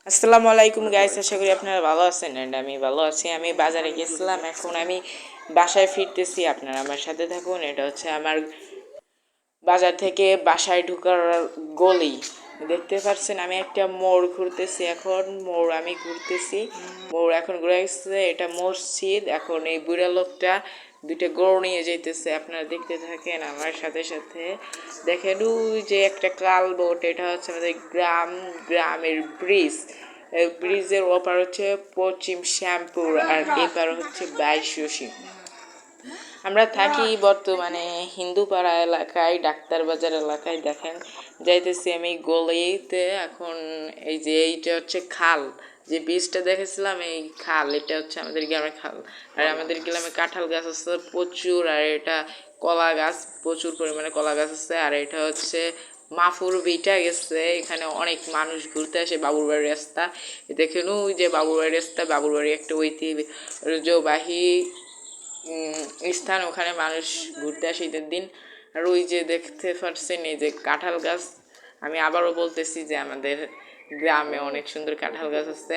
আসসালামু আলাইকুম গাইস, আশা করি আপনারা ভালো আছেন। এন্ড আমি ভালো আছি। আমি বাজারে গেছিলাম, এখন আমি বাসায় ফিরতেছি। আপনারা আমার সাথে থাকুন। এটা হচ্ছে আমার বাজার থেকে বাসায় ঢোকার গলি। দেখতে পাচ্ছেন আমি একটা মোড় ঘুরতেছি। এখন মোড় আমি ঘুরতেছি, মোড় এখন ঘুরে গেছে। এটা মসজিদ। এখন এই বুড়া লোকটা দুইটা গরু নিয়ে যাইতেছে। আপনারা দেখতে থাকেন আমার সাথে সাথে। দেখেন ওই যে একটা কালবোট, এটা হচ্ছে আমাদের গ্রামের ব্রিজ। ব্রিজের ওপার হচ্ছে পশ্চিম শ্যামপুর, আর এপার হচ্ছে 22 আমরা থাকি বর্তমানে হিন্দুপাড়া এলাকায়, ডাক্তার বাজার এলাকায়। দেখেন যাইতেছি আমি গলিতে। এখন এই যে এইটা হচ্ছে খাল, যে বীজটা দেখেছিলাম এই খাল, এটা হচ্ছে আমাদের গ্রামের খাল। আর আমাদের গ্রামে কাঁঠাল গাছ আছে প্রচুর, আর এটা কলা গাছ, প্রচুর পরিমাণে কলা গাছ আছে। আর এটা হচ্ছে মাফুর বিটা গেছে, এখানে অনেক মানুষ ঘুরতে আসে। বাবুরবাড়ির রাস্তা দেখেন, ওই যে বাবুরবাড়ির রাস্তা, বাবুরবাড়ি একটা ঐতিহ্যবাহী স্থান, ওখানে মানুষ ঘুরতে আসে ঈদের দিন। আর ওই যে দেখতে পাচ্ছেন এই যে কাঁঠাল গাছ। আমি আবারও বলতেছি যে আমাদের গ্রামে অনেক সুন্দর কাঁঠাল গাছ আছে।